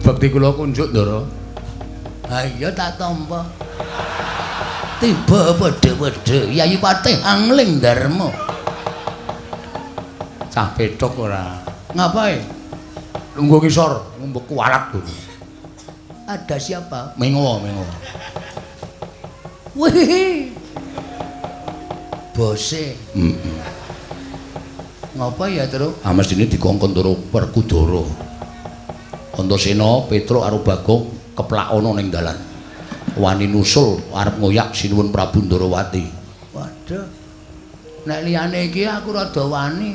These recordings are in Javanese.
bekti kula kunjuk Ndara. Ha iya tak tampa. Tiba wedhe-wedhe Yayi Patih Angling Darma. Cah petok ora. Ngapain? Lungguh ngisor, ngumbek kualat dulu. Ada siapa? Mengo. Wih. Bose. Ngapa ya, Tru? Ah mestine dikongkon karo Werkudara. Antasena, Petruk karo Bagong keplak ana ning dalan. Wani nusul arep ngoyak sinuwun Prabu Ndarawati. Waduh. Nek liyane iki aku rada wani.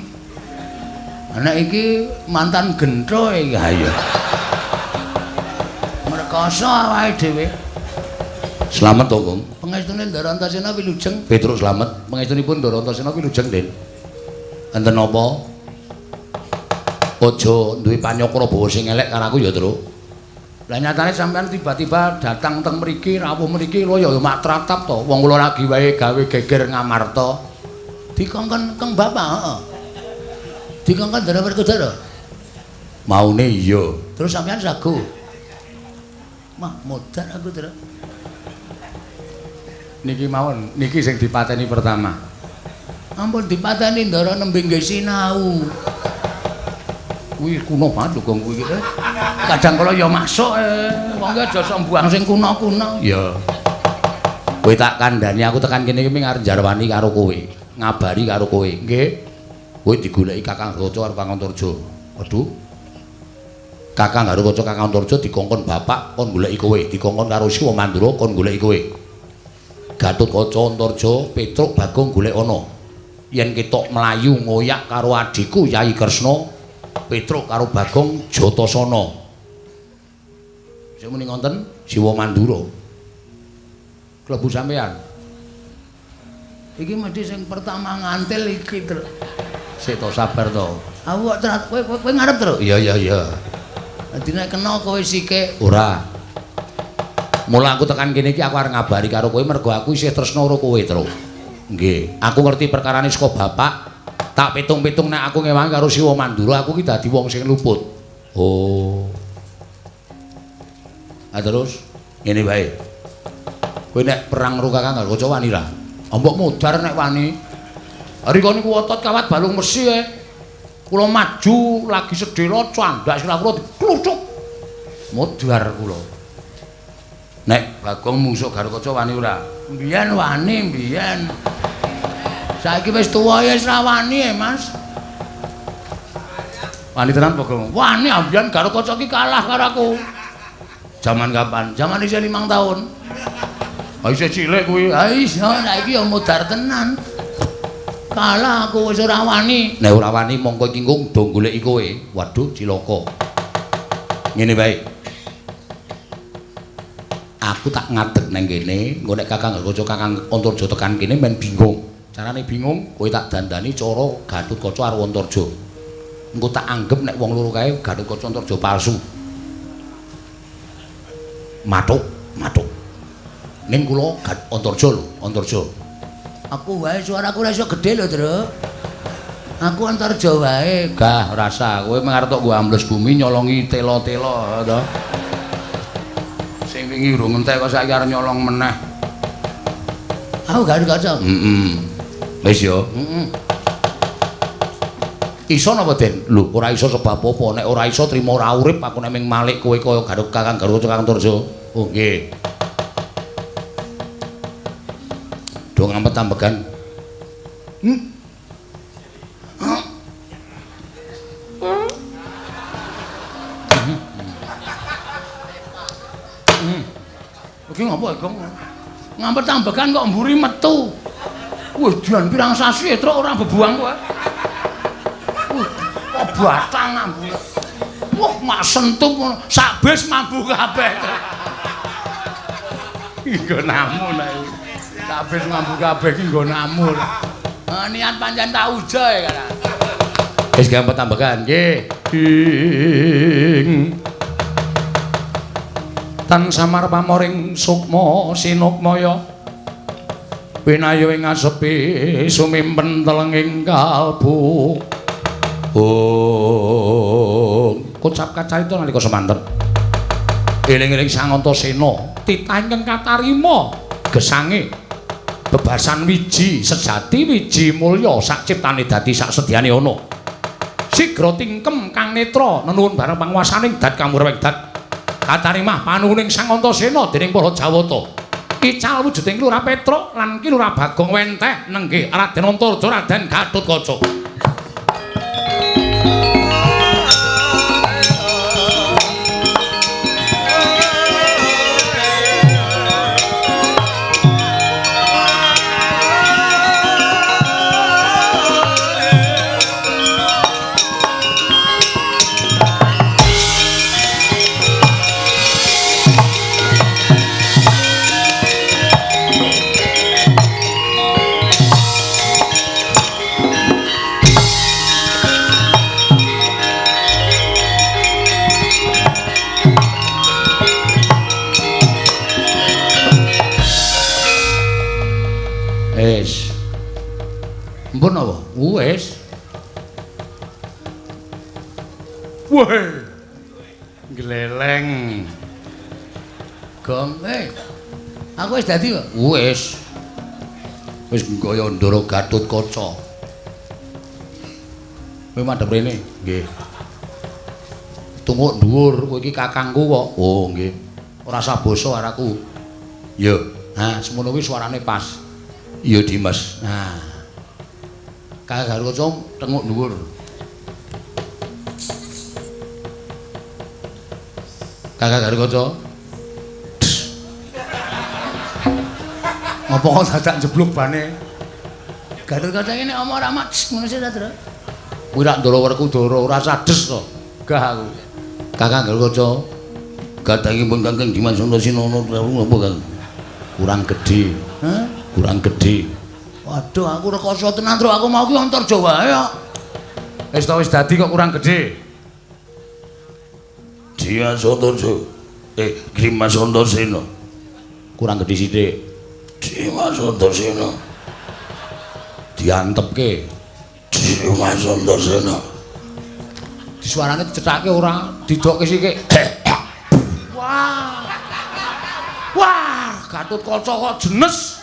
Nek iki mantan gentho iki. Ha iya. Merkoso awake dhewe. Slamet to, Kang. Pangestune Ndara Antasena wilujeng. Petruk slamet. Pangestunipun Ndara Antasena wilujeng, Den. Enten apa? Aja duwe panyakra bawa sing elek karo aku ya, Tru. Lah nyatane sampean tiba-tiba datang teng mriki, rawuh mriki lho ya mak tratap to. Wong kula lagi wae gawe geger ngamarta. Dikongkon Kang Bapak, heeh. Dikongkon Ndara Werkudara. Maune iya. Terus sampean sagu. Mah modar aku, Tru. Niki mawon, niki sing dipateni pertama. Ampun dipateni Ndara nembe nggih sinau. Kuwi kuno banget lho Gong kuwi iki. Kadang kala ya masuk wong aja sok mbuang sing kuno-kuno. Ya. Kowe tak kandhani aku tekan kene iki ming arep jarwani karo kowe, ngabari karo kowe. Nggih. Kowe digoleki Kakang Gaca karo Kakang Antarja. Waduh. Kakang Gaca Kakang Antarja dikongkon bapak kon goleki kowe, dikongkon karo Siwa Mandura kon goleki kowe. Gatotkaca Antarja, Petruk Bagong golek ana. Yen ketok mlayu ngoyak karo adhiku Yayi Kresna, Petruk karo Bagong Jatasana. Sing muni ngoten Siwa Mandura. Klebu sampean. Iki mesti sing pertama ngantil iki, Tru. Sik to sabar to. Aku kok kowe ngarep, Tru? Iya. Dadi nek kena kowe sikik. Ora. Mula aku tekan kene iki aku arep ngabari karo kowe mergo aku isih tresna karo kowe, Tru. Nggih, aku ngerti perkarane saka bapak. Tak pitung-pitung nek aku ngewangi karo Siwa Mandura aku ki dadi wong sing luput. Oh. Terus ngene wae. Kowe nek perang karo Kakang Gaca wani ra? Mbok mudar nek wani. Rika niku otot kawat balung mesi kula maju lagi sedhela candak sira kula dikluthuk. Mudar kula. Nek Bagong mungsuk Garukaca wani ora? Mbiyen wani, mbiyen. Saiki wis tuwa ya wis ra wani, Mas. Wani tenan Bagong. Wani ambiyen Garukaca ki kalah karo aku. Zaman kapan? Zaman isih 5 tahun. Isih cilik kuwi. Ha iso, saiki ya mudar tenan. Kalah aku wis ora wani. Nek ora wani mongko iki engko do goleki kowe. Waduh, cilaka. Ngene wae. Aku tak ngadeg nang kene, engko nek Kakang Garukaca Kakang Antarja tekan kene men bingung. Carane bingung, kowe tak dandani cara Gatotkaca karo Antarja. Engko tak anggap nek wong loro kae Gatotkaca Antarja palsu. Matuk. Ning kula Antarja lho, Antarja. Aku wae suaraku ora iso gedhe lho, Tru. Aku Antarja wae. Gah, rasa kowe mengarep tok nggo ambles bumi nyolongi tela-tela to. Sing wingi urung entek kok saiki arep nyolong meneh. Aku Garukaca. Wis ya. Iso napa, Den? Lho, ora iso sebab apa? Nek ora iso trimo ora urip aku nek ming malik kowe kaya Kakang Garukaca Kakang Antarja. Oh, nggih. Do ngampet ambegan. Iki ngapa, Gong? Ngampet ambegan kok mburi metu. Wis dian pirang sasi Tru ora bebuang kowe. Kok batang ambune. Wah, mak sentup sak bis mambu kabeh. Nggo namun ae. Kabeh mambu kabeh iki nggo namun. Niat pancen tak uja ya kan. Wis gampet ambegan, nggih. Tan samar pamoring sukma sinukmaya pinayu ing asepi sumimpen telenging kalbu. Kocap kacarita nalika semanten. Eling-eling Sang Antasena, titah ingkang katarima gesange bebasan wiji sejati wiji mulya sak ciptane dadi sak sedyane ana. Sigra tingkem kang netra nenuwun bareng panguwasaning dat kamurweng dat. Katarimah panuwuning Sang Antasena dening para Jawata. Ical wujuding Lurah Petruk lan Ki Lurah Bagong Wenteh nenggih Raden Antarja Raden Gatotkaca. Mpun apa? Wis. Weh. Gleleng. Gong, aku wis dadi kok. Wis. Wis nggaya Ndara Gatotkaca. Kowe madhep rene. Nggih. Tunguk dhuwur, kowe iki kakangku kok. Oh, nggih. Ora usah basa araku. Ya. Nah, semono kuwi suarane pas. Iya, Dimas. Nah. Kakang Gatotkaca tenguk dhuwur. Kakang Gatotkaca. Ngopo kok dadak jeblok bane? Gatotkaca kene omong ora mak ngono sih ta, Tru? Kuwi rak Ndara Werkudara ora sades to. Gah aku. Kakang Gatotkaca gadangi pun Kakang Dimas Antasena napa Kang? Kurang gedhe. Hah? Kurang gedhe. Waduh, aku rekoso tenan, Tru. Aku mau ki Antarja wae kok. Wis dadi kok kurang gedhe. Dimas Antarja. Dimas Antasena. Kurang gedhe sithik. Dimas Antasena. Diantepke. Dimas Antasena. Disuarane dicethake ora didokke sithik. Wah. Wah, Gatotkaca kok jenes.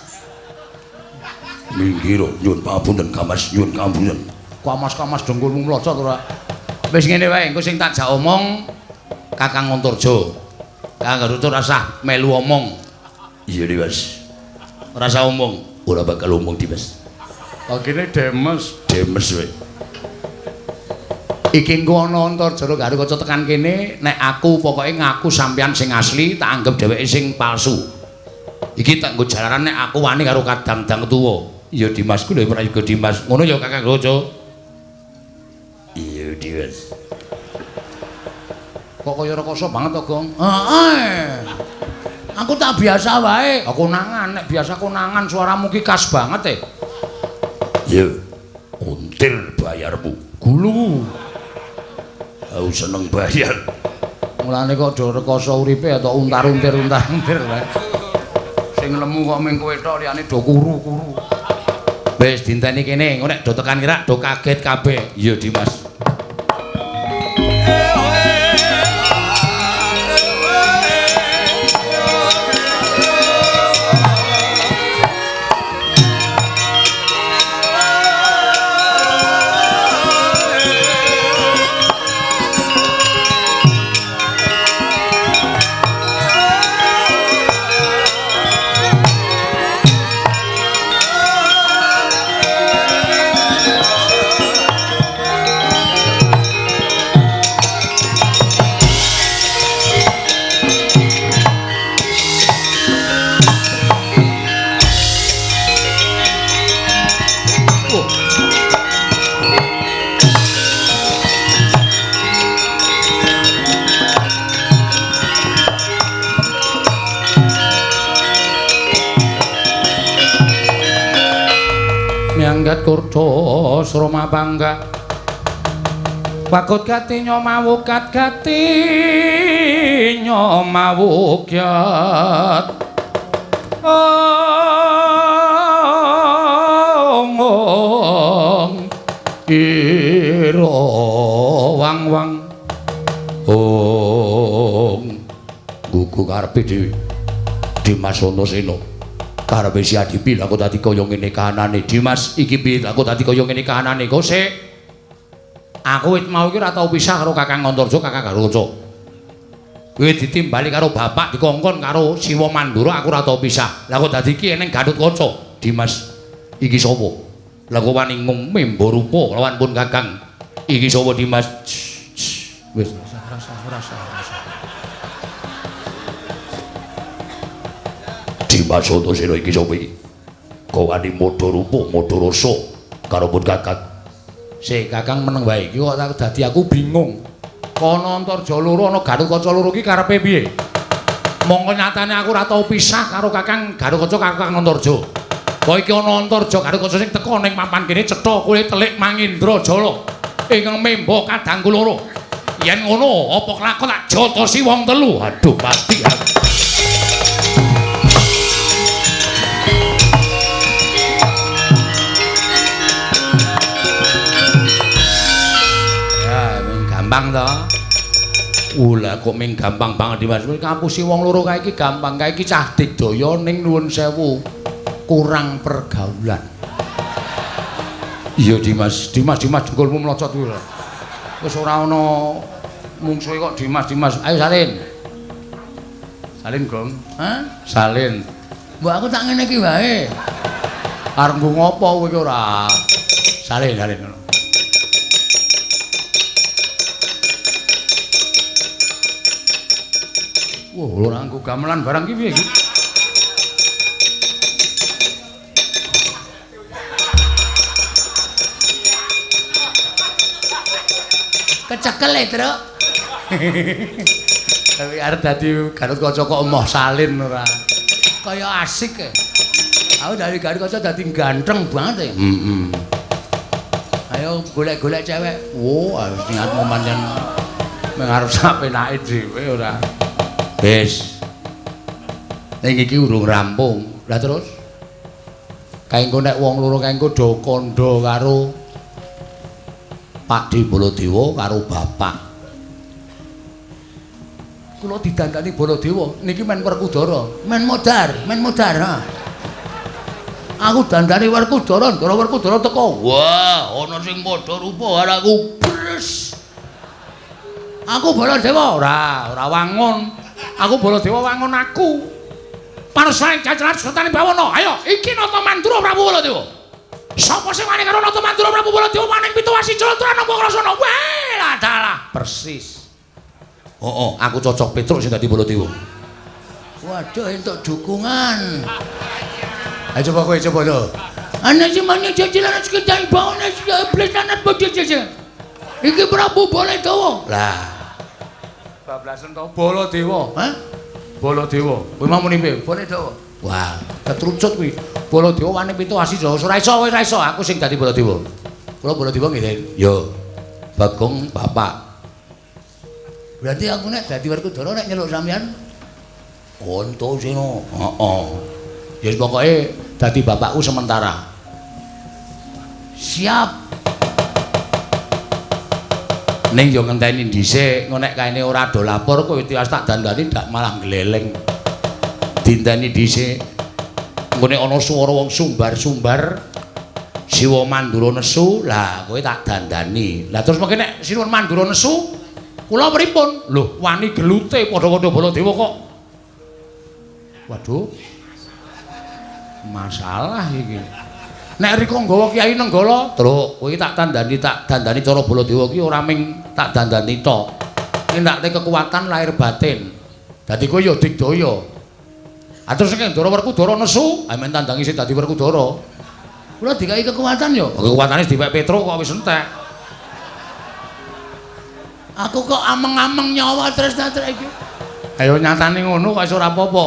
Minggir nyuwun pamunten Kamas nyuwun kampunten. Kamas-kamas dengkulmu mlocot ora. Wis ngene wae engko sing tak jak omong Kakang Antarja. Kakang Gatotkaca ora usah melu omong. Iya Dimas. Ora usah omong, ora bakal omong Dimas. Kene Demes, Demes wae. Iki engko ana Antarja karo Gatotkaca tekan kene, nek aku pokoke ngaku sampeyan sing asli, tak anggap dheweke sing palsu. Iki tak nggo jalaran nek aku wani karo kadang-dang tuwa. Iya Dimasku lho Prayoga Dimas. Ngono ya Kakang Gatotkaca. Iya Dimas. Kok kaya rekoso banget to, Gong? Heeh. Aku tak biasa wae. Aku konangan, nek biasa konangan suaramu ki khas banget Iya. Untir bayarmu. Gulu. Aku seneng bayar. Mulane kok do rekoso uripe atau untar-untir wae. Sing lemu kok mung kowe tok liyane do kuru-kuru. Wis dinteni kene, engko nek do tekan kirak do kaget kabeh. Iya Dimas. Nyanggat kurca srama pangga wakut gati nyomawukat gati nyomawukyat ong ira wang-wang ong iku karepe dhewe. Dimas Antasena. Karepe si Adipi lha kok dadi kaya ngene kahanane. Dimas iki piye lha kok dadi kaya ngene kahanane? Kok sik aku wit mau iki ora tau pisah karo Kakang Antarja, Kakang Garukaca. Kuwi ditimbali karo bapak dikongkon karo Siwa Mandura aku ora tau pisah. Lah kok dadi iki eneng Gatotkaca. Dimas iki sapa? Lah kok wani membo rupa lawan pun Kakang. Iki sapa Dimas? Wis rasa. Dimas Antasena iki sapa iki? Kok wani modho rupa, modho rasa karo pun Kakang. Sik Kakang meneng wae iki kok dadi aku bingung. Kono Antarja loro ana Gatotkaca loro iki karepe piye? Mongko nyatane aku ora tau pisah karo Kakang Gatotkaca Kakang Antarja. Kok iki ana Antarja Gatotkaca sing teka ning papan kene cetha kowe telik Mangindrajala ingkang memba kadangku loro. Yen ngono apa kelakon tak jotosi wong telu. Aduh pasti aku. Gampang to. Lah kok ming gampang banget Dimas. Ngapusi wong loro kae iki gampang. Kae iki cah digdaya ning nuwun sewu. Kurang pergaulan. Iya Dimas jengkolmu mlocot kuwi lho. Wis ora ana mungsuhe kok Dimas. Ayo salin. Salin, Gong. Hah? Salin. Mbok aku tak ngene iki wae. Arep nggo ngopo kowe iki ora. Salin ngono. Wah, ora nggo gamelan barang ki piye iki? Kecekel e, Truk. Tapi arep dadi Gatotkaca kok emoh salin ora. Kaya asik e. Aku dari Gatotkaca dadi ganteng banget e. Ayo golek-golek cewek. Wo, harus niatmu pancen mengarep sapenake dhewe ora. Wis. Ning iki urung rampung. Lah terus? Kaengko nek wong loro kaengko do kandha karo Pak Di Baladewa karo bapak. Kula didandani Baladewa niki men Werkudara, men modar ha. Aku dandani Werkudara, Ndara Werkudara teko. Wah, ana sing padha rupa anakku. Bres. Aku Baladewa ora wangun. Aku Baladewa wangun aku. Parsane jajaran sertane bawana. Ayo, iki Nata Mandura Prabu Baladewa. Sapa sing wani karo Nata Mandura Prabu Baladewa maning Pitawasi Jalatrana nampa krasana. Weh, dalah. Persis. Aku cocok Petruk sing dadi Baladewa. Waduh, entuk dukungan. Ayo coba kowe coba lho. Ana sing maning jajaran sekedang bawana iblis lanat bodhe jajan. Iki Prabu Baladewa. Lah. Bablasen to Baladewa. Hah? Baladewa. Kowe mau muni piye? Baladewa. Wah, ketrucut kuwi. Baladewa wani Pitawasi Jalatrana. Ora iso, aku sing dadi Baladewa. Kula Baladewa nggih. Yo. Bagong bapak. Berarti aku nek dadi Werkudara nek nyeluk sampean Antasena. Heeh. Ya pokoke dadi bapakku sementara. Siap. Ning yo ngenteni dhisik, engko nek kaene ora do lapor kowe tiwas tak dandani ndak malah gleleng. Dinteni dhisik. Engko nek ana swara wong sumbar-sumbar Siwa Mandura nesu, lah kowe tak dandani. Lah terus mengke nek Siwa Mandura nesu, kula pripun? Lho, wani gelute padha-padha Baladewa kok. Waduh. Masalah iki. Nek riko nggawa Kyai Nenggala, Truk, kowe tak dandani cara Baladewa ki ora ming tak dandani tok. Nindakne kekuatan lahir batin. Dadi kowe ya digdaya. Atus nek Ndara Werkudara nesu, amen tandangi sing dadi Werkudara. Kula dikai kekuatan ya. Kekuatane diwek Petruk kok wis entek. Aku kok ameng-ameng nyawa terus-terus iki. Ayo nyatane ngono kok wis ora apa-apa.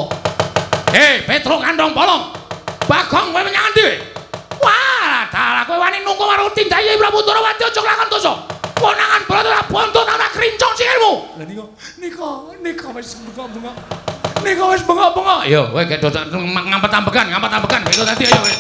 Hei, Petruk kandhong bolong. Bagong kowe menyang ndi? Wah, dalah kowe wani nunggu karo tindayi Prabu Ndarawati aja kelakon dosa. Konangan Baladewa bontut tak krincong sikilmu. Lah nika wis bengok-bengok. Nika wis bengok-bengok. Yo, kowe gek ngampet ambekan. Iku dadi ayo kowe.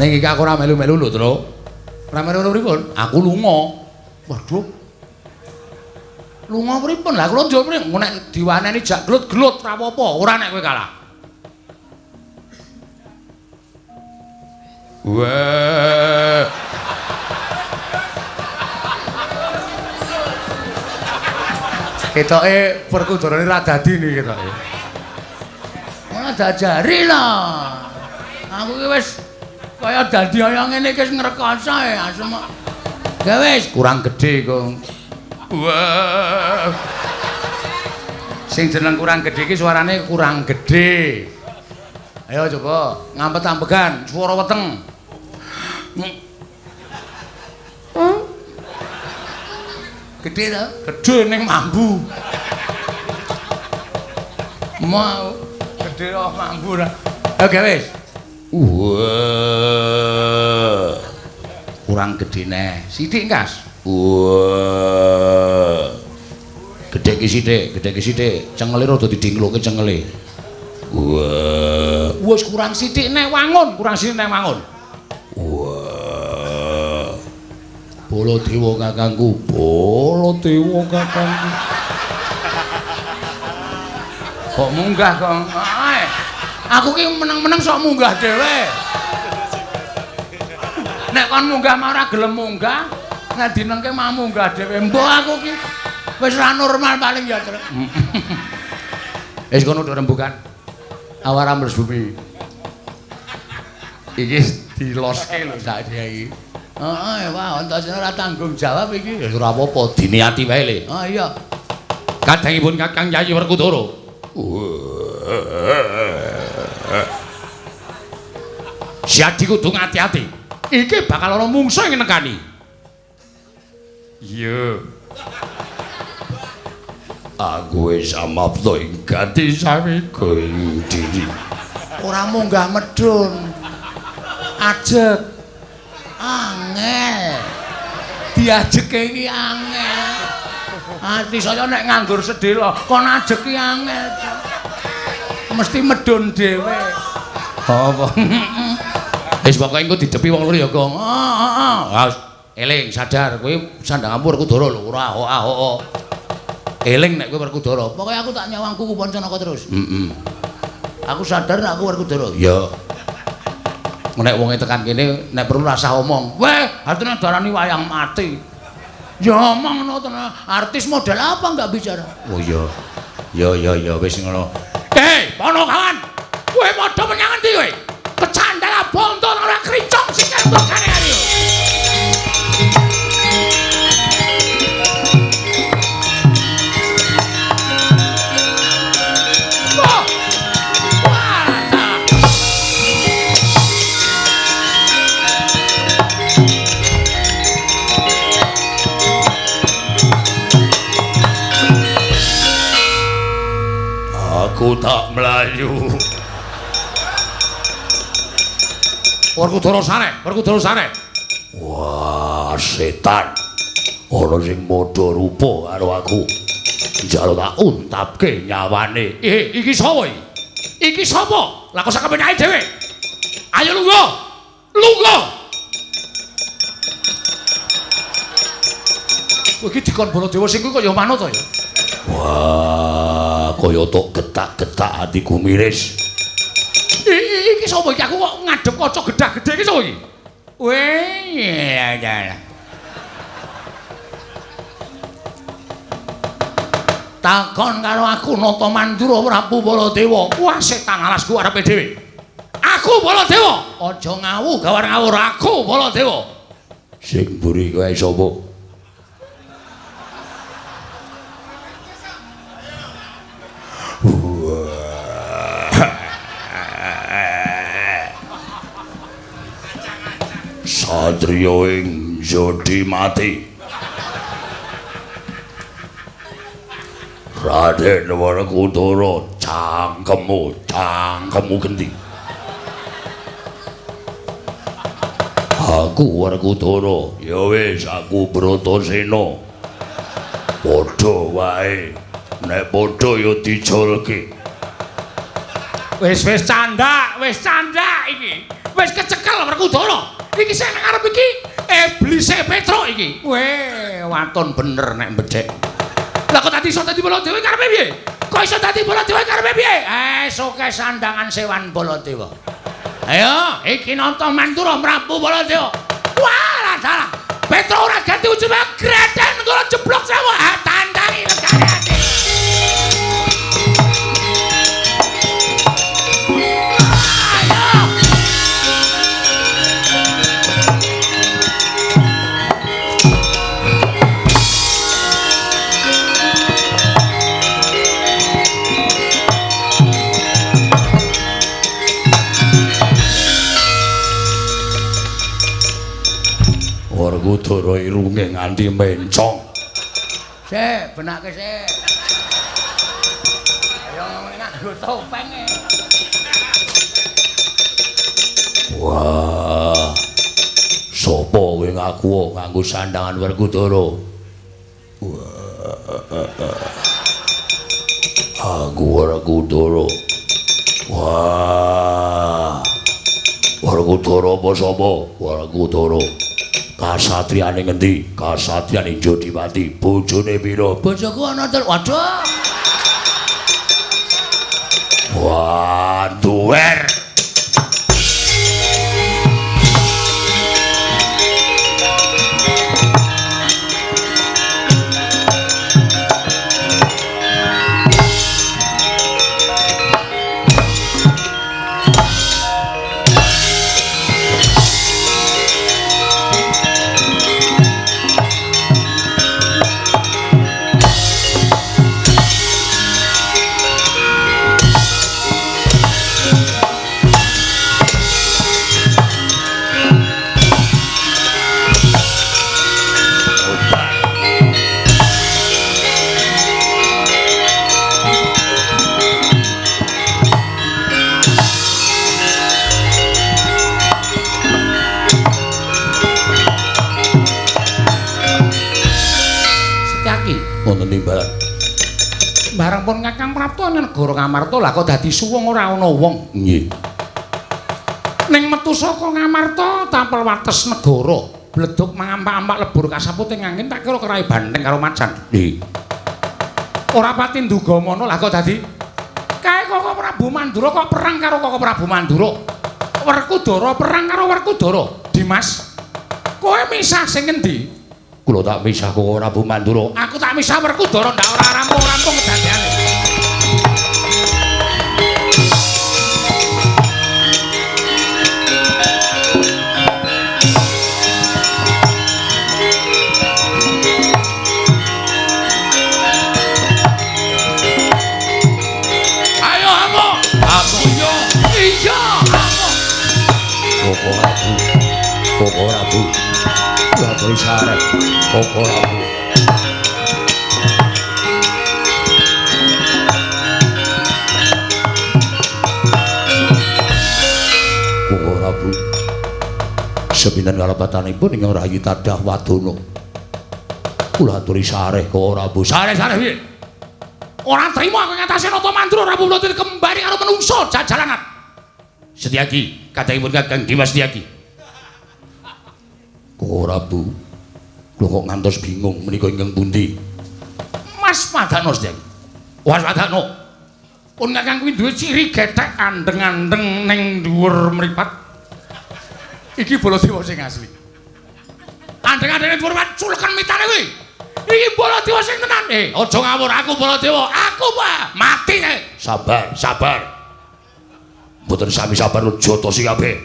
Ning iki aku ora melu-melu lho, Tru. Ora melu pripun? Aku lunga. Waduh. Lunga pripun? Lah kula njur mrene nek diwaneni jak glut-glut ora apa-apa, ora nek kowe kalah. Wah. Ketoke perkudurane ra dadi nih ketoke. Ora dajari lah. Aku ki wis kaya dadi kaya ngene iki wis ngrekoso e asem. Ya wis kurang gedhe kok. Wah. Sing jeneng kurang gedhe iki suarane kurang gedhe. Ayo coba ngampet-ambegan swara weteng. Gedhe ta? Gedhe ning mambu. Mau gedhe kok mambu ra. Oke wis. Wah. Kurang gedhe neh. Sithik, Kas. Wah. Gedhe ki sithik. Cengele rada didingloke cengele. Wah. Wis kurang sithik neh wangun, Wah. Baladewa kakangku. Kok munggah kok. Aku ki meneng-meneng sok munggah dhewe. Nek kon munggah mah ora gelem munggah, nek dinengke mah munggah dhewe. Mbok aku ki wis ora normal paling ya, Tru. Wis kono nduk rembugan. Awara mlebu bumi. Iki diloske lho sakjane iki. Heeh, wah, antasene ora tanggung jawab iki. Ya ora apa-apa, diniati wae le. Oh iya. Kadangipun Kakang Yayi Werkudara. Siadi kudu ngati-ati. Iki bakal ana mungsuh sing nekani. Iya. Aku wis samapta ing gati sawiko diri. Ora munggah medhun. Ajeg. Angel. Diajeke iki angel. Ati saya nek nganggur sedhela kon ajeki angel. Mesti medhun dhewe. Apa? Wis pokoke engko didepi wong loro ya, Gong. Heeh. Eling sadar kowe sandhanganmu Werkudara lho, ora ahok-ahok. Eling nek kowe Werkudara. Pokoke aku tak nyawang kuku Pancanaka terus. Aku sadar nek aku Werkudara. Ya. Nek wonge tekan kene nek perlu rasah omong. Weh, artine darani wayang mati. Ya omong ngono tenan. Artis model apa enggak bicara? Oh iya. Ya wis ngono. Ponokawan. Kowe padha menyang endi kowe? Kecandala bontol ora krincong sing kembangane ayo. Aku tak melayu. Werkudara sane. Wah, setan. Ana sing padha rupa karo aku. Njaluk tak untapke nyawane. Iki sapa iki? Iki sapa? Lah kok sak kepenyake dhewe. Ayo lungguh. Kowe iki dikon Baladewa sing kuwi kaya manut to ya. Wah, kaya tok getak-getak atiku miris. Iki sapa iki? Aku kok ngadep kaca gedhe-gedhe iki sapa iki? Weh, ya. Takon karo aku Nata Mandura Prabu Baladewa. Wah, setan alasku arepe dhewe. Aku Baladewa. Aja ngawur aku Baladewa. Sing mburi kowe sapa? Satriya ing Jodi mati. Raden Werkudara, cangkemmu gendi. Aku Werkudara, ya wis aku Bratasena. Padha wae. Nek padha ya dijolke. Wis candhak iki. Wis kecekel Werkudara. Iki sing nang arep iki iblise Petruk iki. Weh, waton bener nek mbedhek. Lah kok tadi iso dadi Baladewa karepe piye? Kok iso dadi Baladewa karepe piye? Soke sandangan sewan Baladewa. Ayo, iki nonton Mandura Prabu Baladewa. Wah, dalah. Petruk ora ganti ujube greten karo jeblok sawo. Tandangi negare ati. Werkudara irunge nganti mencong. Sik, benake sik. Ayo ngomong nganggo topeng e. Wah. Sopo kowe ngaku nganggo sandangan Werkudara? Wah. Aku Werkudara. Wah. Werkudara apa sapa? Werkudara. Kasatriyane ngendi? Kasatriyane Jodiwati. Bojone pira? Bojoku ana tel. Waduh. Wah, duwer. Bareng pun Kakang Prapta ning negara Ngamarta lah kok dadi suwung ora ana wong. Nggih. Ning metu saka Ngamarta tampel wates negara, bleduk mangampak-ampak lebur kasaputing angin tak kira kerai banteng karo macan. Nggih. Ora pati nduga mono lah kok dadi kae Koko Prabu Mandura kok perang karo Koko Prabu Mandura. Werkudara perang karo Werkudara. Dimas, kowe misah sing endi? Kula tak misah Koko Prabu Mandura. Aku tak misah Werkudara ndak ora rampung-rampung kedadeane. Ayo aku. Aku yo. Iya, aku. Koko Prabu. Koko Prabu. Waduh sarep. Koko Prabu. Koko Prabu. Sepinten kalepatanipun ingkang rayi tadah Wadana. Kula aturi sareh Koko Prabu. Sareh-sareh piye? Ora trima aku ngatasi nata mandura Prabu Baladewa kembali karo menungso jajalanat. Setyaki, kadangipun Kakang Dimas Setyaki. Koko Prabu. Lho kok ngantos bingung menika ingkang pundi? Mas Padana Setyaki. Mas Padana. Pun Kakang kuwi duwe ciri gethek andeng-andeng ning dhuwur mripat. Iki Baladewa sing asli. Andeng-andeng ning dhuwur mripat culekan mitane kuwi. Iki Baladewa sing tenan. Aja ngawur aku Baladewa. Aku Pak, mati nek. Sabar, sabar. Mboten sami sabar jotosi kabeh.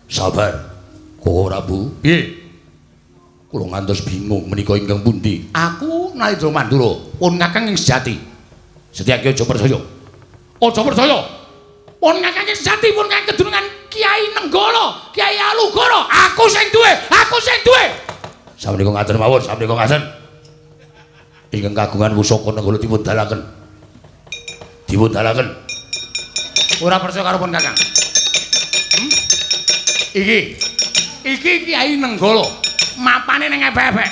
Sabar. Koko Prabu. Piye? Kula ngantos bingung menika ingkang pundi? Aku Nalendra Mandura, pun Kakang ing sejati. Setyaki aja percaya. Aja percaya. Pun Kakang ing sejati pun Kakang kedunungan Kiai Nenggala, Kiai Alugara. Aku sing duwe, aku sing duwe. Sameneika ngaten mawon, sameneika ngaten. Ingkang kagungan pusaka Nenggala dipun dalaken. Dipun dalaken. Ora percaya karo pun Kakang. Iki Kiai Nenggala. Mapane ning ebek-ebek.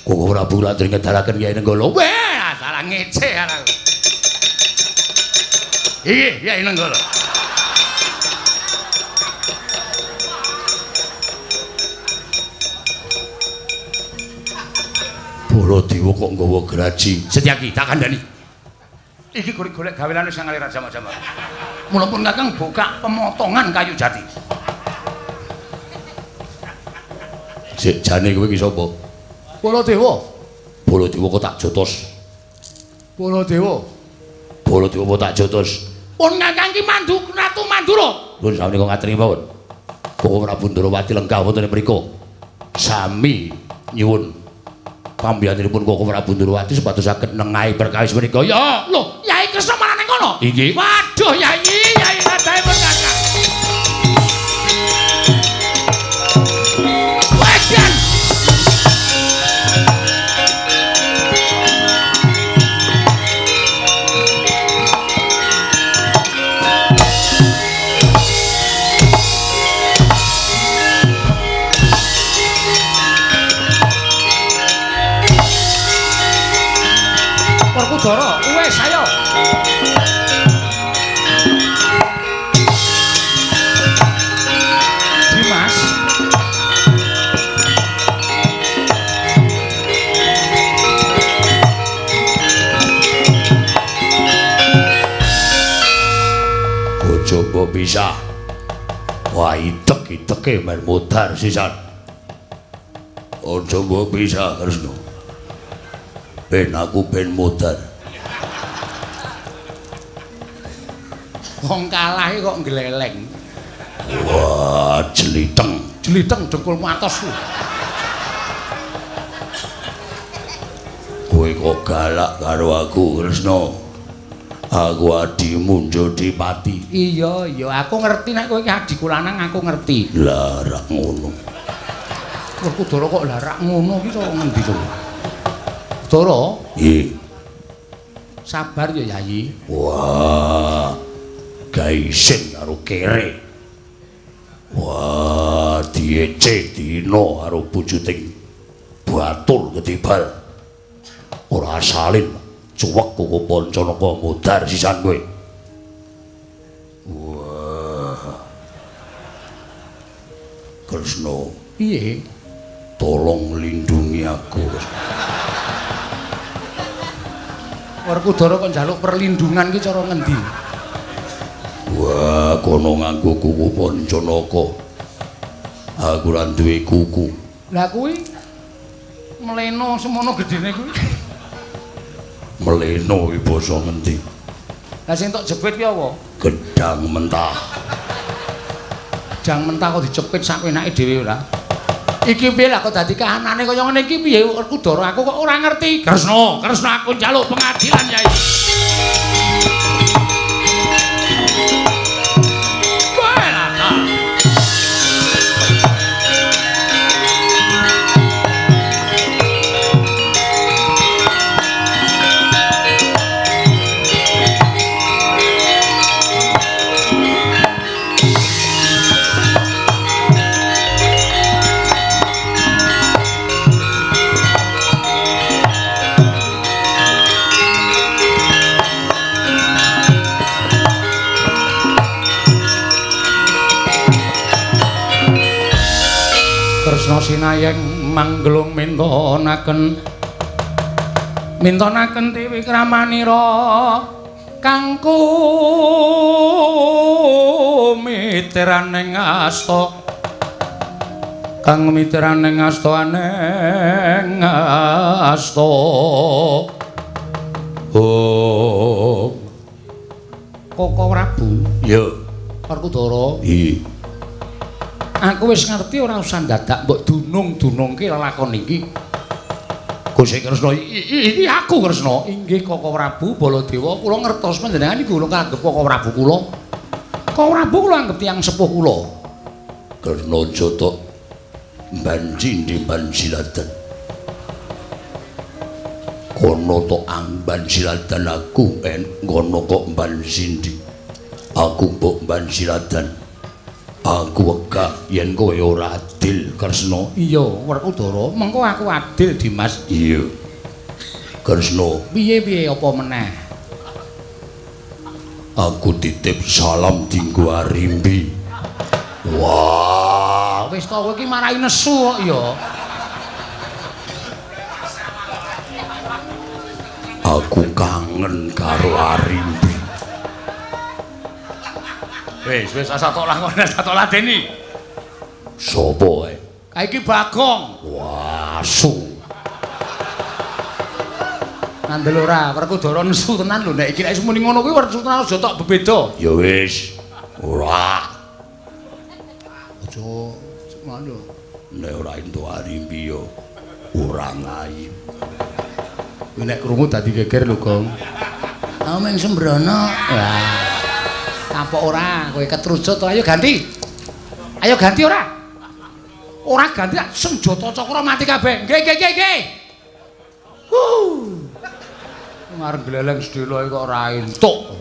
Koko Prabu lajeng ngedalaken Kiai Nenggala. Weh, salah ngece aku. Iki Kiai Nenggala. Baladewa kok nggawa graji. Setyaki tak kandhani. Iki golek-golek gawelane sang Ali Raja Majapahit. Mula pun Kakang buka pemotongan kayu jati. Sik jane kowe iki sapa? Baladewa. Baladewa kok tak jotos. Baladewa. Baladewa kok tak jotos. Pun Kakang ki mandu Ratu Mandura. Nuwun samenika ngaturi mawon. Koko Prabu Ndrawati lenggah wonten mriku. Sami nyuwun pambiyanipun Koko Prabu Ndrawati supados saged nengahi perkawis menika. Ya, Lho, Yai Kresna marang ning kono. Inggih. Waduh, Yai kadhaipun Kakang. Wajan. Werkudara, wis ayo. Dimas. Bojo mbok bisa. Wah, itek-iteke men modar sisan. Aja mbok bisa, Kresna. Ben aku ben modar. Wong kalah kok ngleleng. Wah, jeliteng. Jeliteng dengkulmu atos ku. Kowe kok galak karo aku, Kresna. Aku adimu Jodipati. Iya, aku ngerti nek kowe iki adikku lanang aku ngerti. Lah rak ngono. Werkudara kok larak ngono iki cara ngendi to? Dara, Nggih. sabar ya Yayi. Wah, gaisen karo kere. Wah, diece dino karo bujuting batul ketibal. Ora asalin cuwek Koko Pancanaka modar sisan kowe. Wah. Kresna, Piye? tolong lindungi aku. Werkudara kok njaluk perlindungan ki cara ngendi? Wah, kono nganggo kuku Pancanaka. Aku ora duwe kuku. Lah kuwi mleno semono gedene kuwi. Meleno iki basa ngendi? Lah sing tok jepit ki apa? Gedang mentah. Gedang mentah kok dicepit sak penake dhewe ora. Iki piye lah kok dadi kahanane kaya ngene iki piye Werkudara aku kok ora ngerti. Kresna aku njaluk pengadilan Yai. Kresna sinayeng manglung mintonaken dewi kramanira kang kumitiraning asta aneng asta oh Koko Prabu Ya. Werkudara Iya. aku wis ngerti ora usah dadak mbok dunung-dunungke lelakon iki. Gusti Kresna iki aku Kresna. Inggih Koko Prabu Baladewa kula ngertos panjenengan iki kula kanggep Koko Prabu kula. Koko Prabu kula anggap tiyang sepuh kula. Kresna Jata banji di banjiladan. Kono to amban siladan aku ngono kok mban sindi. Aku mbok mban siladan. Aku wegah yen kowe ora adil, Kresna. Iya, Werkudara, mengko aku adil, Dimas. Iya. Kresna, Piye-piye apa meneh? aku titip salam dinggo Arimbi. Wah, Wis to kowe iki marahi nesu kok ya. Aku kangen karo Arimbi. Wis satok lakone satok ladeni. Sopo ae? Iki Bagong. Wasu. Ngandel ora, Werkudara nesu tenan lho nek iki nek muni ngono kuwi Werkudara aja tok bebeda. Ya wis. Ora. Aja ngono. Nek ora entuk Arimbi yo ora ngayu. Kuwi nek krungu dadi geger lho, Gong. Ameng sembrono. Wah. Kapok ora, kowe ketrujut to. Ayo ganti. Ayo ganti ora? Ora ganti senjata cakra mati kabeh. Nggih. Ngarep gleleng sedelo kok ora entuk.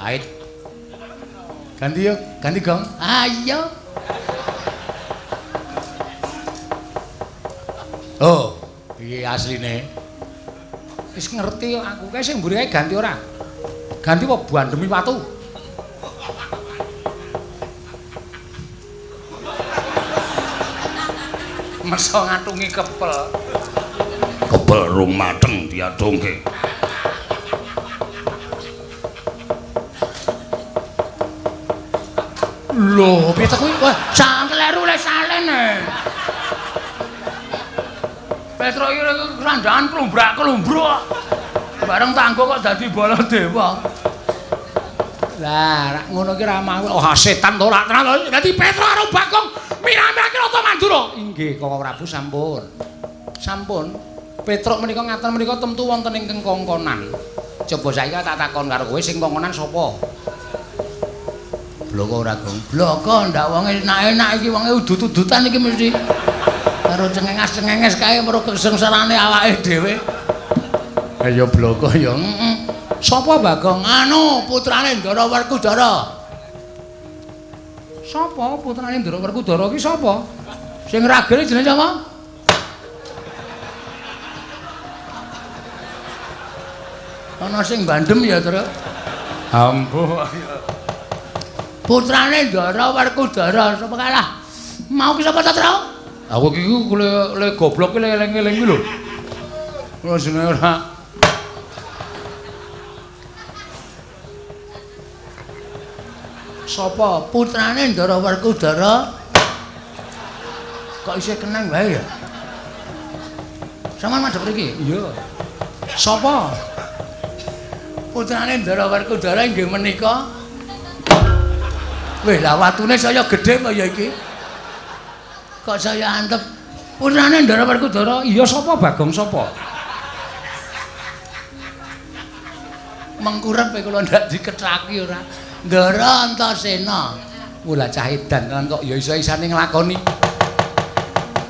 Ait. Ganti yo, ganti Gong. Ayo. Oh, piye asline? Wis ngerti kok aku kae sing mburi kae ganti ora? Ganti apa bandemi watu? Masa ngatungi kepel. Kepel rung mateng diadongke. Lho, piye to kuwi? Wah, kleru le salene. Petro iki randangan klumbrak-klumbruk. Bareng tanggo kok dadi Baladewa. Lah, rak ngono ki ra mau. Oh, setan to ora tenan. Dadi Petro karo Bagong mirame-mirake Rata Mandura. Inggih, Kakang Prabu sampun. Sampun. Petro menika ngaten menika temtu wonten ing kengkongkonan. Coba saiki tak takon karo kowe sing kongkonan sapa? Bloko ora, Gong. Bloko ndak wong enak-enak iki wonge udut-udutan iki mesti. Karo cengenges-cengenges kae mergo kesengsarane awake dhewe. Ya bloko ya. Sapa Bagong? Anu putrane Ndara Werkudara. Sapa putrane Ndara Werkudara ki sapa? Sing ragil jenenge sapa? Ana sing bandem ya, Tru. Ampuh. Putrane Ndara Werkudara sapa kalah? Mau ki sapa ta, Tru? Aku ki le goblok ki le eling-eling ki lho. Ora jenenge ora. Sapa putrane Ndara Werkudara? Kok isih kenang wae ya? Sampeyan madhep mriki? Iya. Sapa? Putrane Ndara Werkudara inggih menika. Weh, lah watune saya gedhe kaya iki. Kok saya antep putrane Ndara Werkudara? Iya sapa Bagong sapa? Mengkurep kula ndak diketraki ora. Ndara Antasena. Mula cah edan kan kok ya iso-isane nglakoni.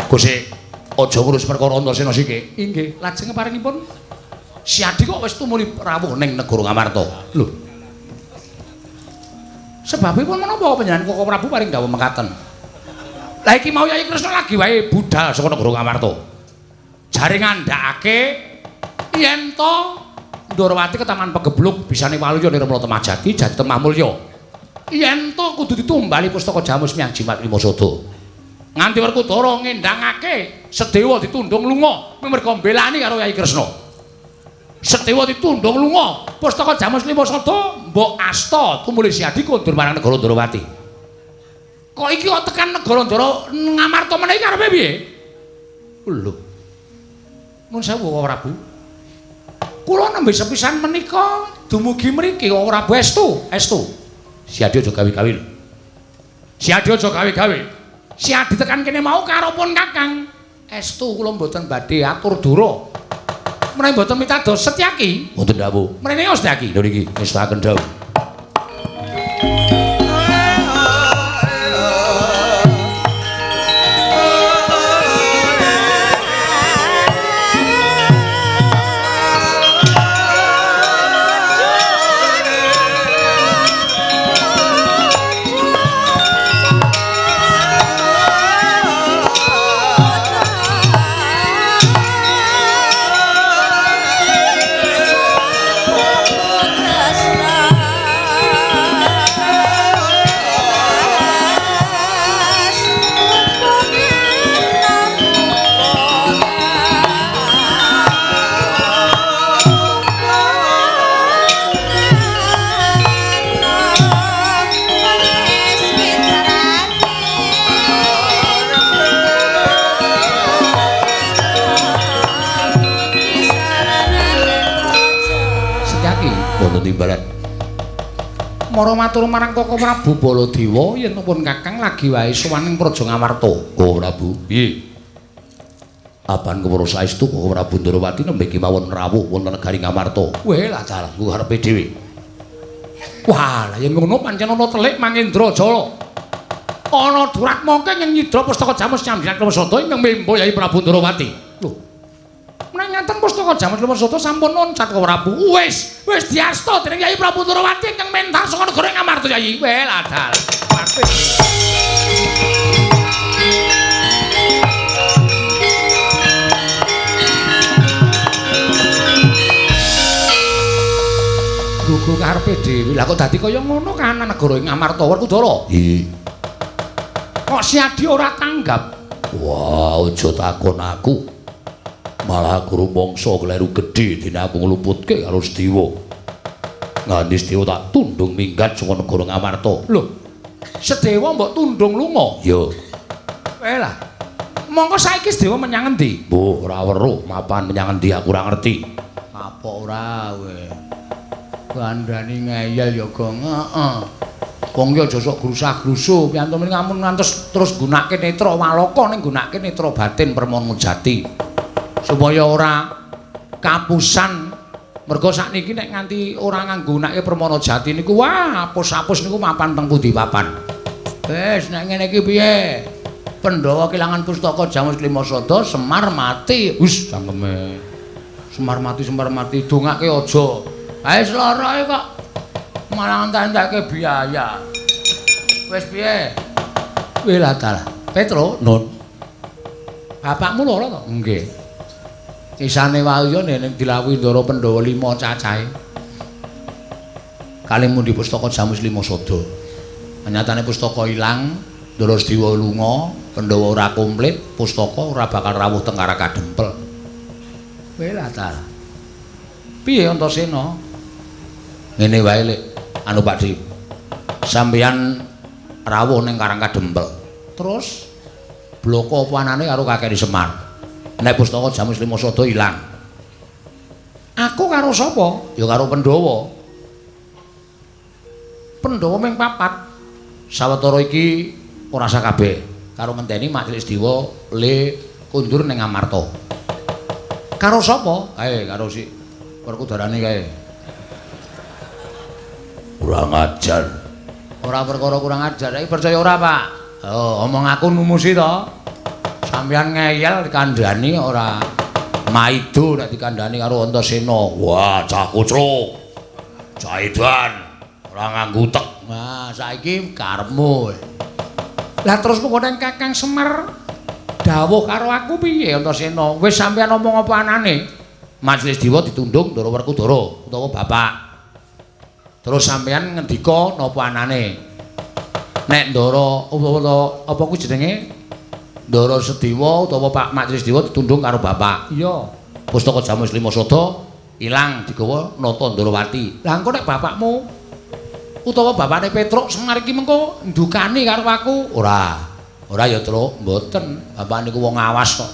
Gusti, aja ngurus perkara Antasena siki. Inggih, lajeng paringipun Si Adi kok wis tumuli rawuh ning negara Ngamarta. Lho. Sebabipun menapa panjenengan Kakang Prabu paring dawuh mekaten? Lah iki mau Yayi Kresna lagi wae budal saka negara Ngamarta. Jare ngandhakake yen to Ndarawati ketaman pegebluk bisane waluya nirmala temajati jati temah mulya. Yen to kudu ditumbali pustaka Jamus Miang Jimat Limasada. Nganti Werkudara ngendhangake Sedewa ditundung lunga merga mbelani karo Yayi Kresna. Sedewa ditundung lunga pustaka Jamus Limasada mbok asta tumuli Si Adi kondur marang negara Ndarawati. Kok iki kok tekan negara Ngamarta meneh karepe piye? Lho. Nuwun sewu Kakang Prabu. Kula nembe sepisan menika dumugi mriki Kakang Prabu estu. Si Adi aja gawe-gawe lho. Si Adi aja gawe-gawe. Si Adi tekan kene mau karo pun Kakang. Estu kula mboten badhe atur dura. Menawi mboten mitados Setyaki. Mboten dawuh. Mrene Setyaki. Lho niki ngestaken dawuh. Krishna timbalan. Mara matur marang Koko Prabu Baladewa yen pun Kakang lagi wae sowan ing Praja Ngamarta. Koko Prabu. Piye? Apan kepara saestu Koko Prabu Ndrawati nembe kemawon rawuh wonten negari Ngamarta. Weh lah dalah ku karepe dhewe. Wah, lah yen ngono pancen ana telik Mangendra Jala. Ana durat mongke yen nyidra pustaka Jamus Nyandhiat Lemesada ingkang membo Yai Prabu Ndrawati. Lho. Menawi ngaten pustaka Jamus Lemesada sampun noncat Koko Prabu. Wis diasta dening Yai Prabu Ndrawati ingkang mentar saka negara Ngamarta Yai. Weh lah dalah. Gugu karepe dhewe. Lah kok dadi kaya ngono kan negara Ngamarta Werkudara? Nggih. Kok Si Adi ora tanggap? Wah, aja takon aku. Malah aku rumangsa kleru gedhe dene aku ngluputke karo Sedewa. Nganti Sedewa tak tundung minggat saka negara Ngamarta. Lho. Sedewa mbok tundung lunga? Ya. Lah. Mongko saiki Sedewa menyang endi? Mbok ora weruh mapan menyang endi aku ora ngerti. Apa ora kowe? Kandhani ngeyel ya gong. Heeh. Wong ki aja sok grusah-grusuh, piantun mrene ngamun ngantos terus gunakake netra walaka ning gunakake netra batin Permana Jati. Supaya ora kapusan. Mergo sakniki nek nganti ora nganggunake Permana Jati niku wah apus-apus niku mapan teng pundi papan. Wis nek ngene iki piye? Pandhawa kelangan pustaka Jamus Klimasada Semar mati. Hus cangkeme. Semar mati dongake aja. Ae sloroe kok malah entek-entekke biaya. Wis piye? Wis lah dalah. Petro, Nun. Bapakmu lara to? Nggih. Isane wae yo nek dilawuhi Ndara Pandhawa 5 cacahe. Kalih mundi pustaka Jamus Klimasada. Nyatane pustaka ilang, Ndara Sedewa lunga, Pandhawa ora komplit, pustaka ora bakal rawuh teng Karakadempel. Wis lah dalah. Piye Antasena? Ngene wae Lek, anu Pakdi. Sampeyan rawuh ning Karakadempel. Terus bloko apa anane karo Kakek Semar. Nek pustaka Jamus Klimasada ilang. Aku karo sapa? Ya karo Pandhawa. Pandhawa ming 4. Sawetara iki ora sakabeh. Karo ngenteni Majelis Dewa le kundur ning Ngamarta. Karo sapa? Kae karo si Werkudarane kae. Kurang ajar. Ora perkara kurang ajar, iki percaya ora, Pak? Oh, omong aku numusi to. Sampeyan ngeyel dikandhani ora maido nek dikandhani karo Antasena. Wah, cah kucluk. Cah edan. Ora nganggo utek. Nah, saiki karepmu. Lah terus pokoke Kakang Semar dawuh karo aku piye Antasena? Wis sampeyan omong apa anane? Majelis Dewa ditundung Ndara Werkudara utawa bapak. Terus sampeyan ngendika napa anane? Nek Ndara apa kuwi jenenge? Ndara Sedewa utawa Pak Majelis Dewa ditundung karo bapak. Iya. Pustaka Jamus Klimasada ilang digawa nata Ndarawati. Lah engko nek bapakmu utawa bapakne Petruk Semar iki mengko ndukani karo aku? Ora. Ora ya, Truk, mboten. Bapak niku wong awas kok.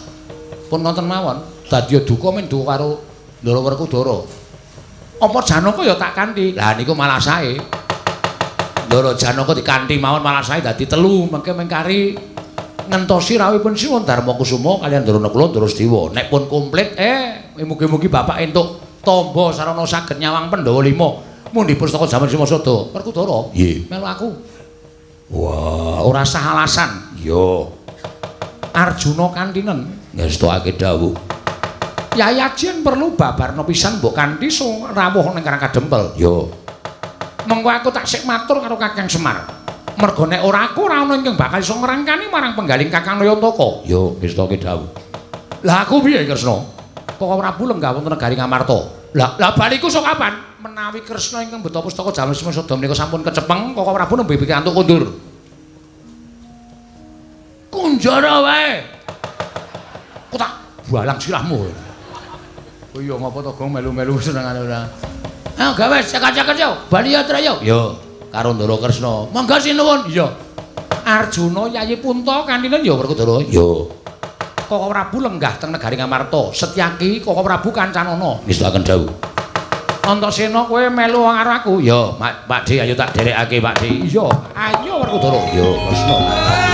Pun ngoten mawon. Dadi duka men duka karo Ndara Werkudara. Apa Janaka ya tak kanthi. Lah niku malah sae. Ndara Janaka dikanthi mawon malah sae dadi 3 mengke mengkari ngentosi rawuhipun Siwa Darmakusuma kaliyan Ndara Nakula Ndara Sedewa. Nek pun komplit mugi-mugi bapak entuk tamba sarana saged nyawang Pandhawa 5 mundi pustaka Jamus Klimasada Werkudara. Nggih. Melu aku. Wah, Ora sah alasan. iya. Arjuna kantinen Ngestokake dawuh. Yai Ajien perlu babarna pisan mbok kanthi rawuh ning Karakadempel. Yo. Mengko aku tak sik matur karo Kakang Semar. Mergo nek ora aku ora ana ingkang bakal iso ngrangkani marang penggaling Kakang Nayantaka. Yo, ngestokake dawuh. Lah aku piye Kresna? Koko Prabu lenggah wonten negari Ngamarta. Lah baliku sok kapan? Menawi Kresna ingkang beta pustaka Jamus Klimasada menika sampun kecepeng, Koko Prabu nembe pikantuk kundur. Kunjara wae. Kok tak balang sirahmu. Oh iya ngapa to gong melu-melu senengane ora. Ah gawe cekak-cekak yo, bali yatra yo. Yo, karo Ndara Kresna. Monggo sinuwun. Iya. Arjuna Yayi Punta kantinen ya Werkudara. Yo. Koko Prabu lenggah teng negari Ngamarta. Setyaki Koko Prabu Kancanana. Ngestakaken dawuh. Antasena kowe melu karo aku? Ya, Pak Di ayo tak derekake Pak Di. Iya, ayo Werkudara. Ya, Lesna.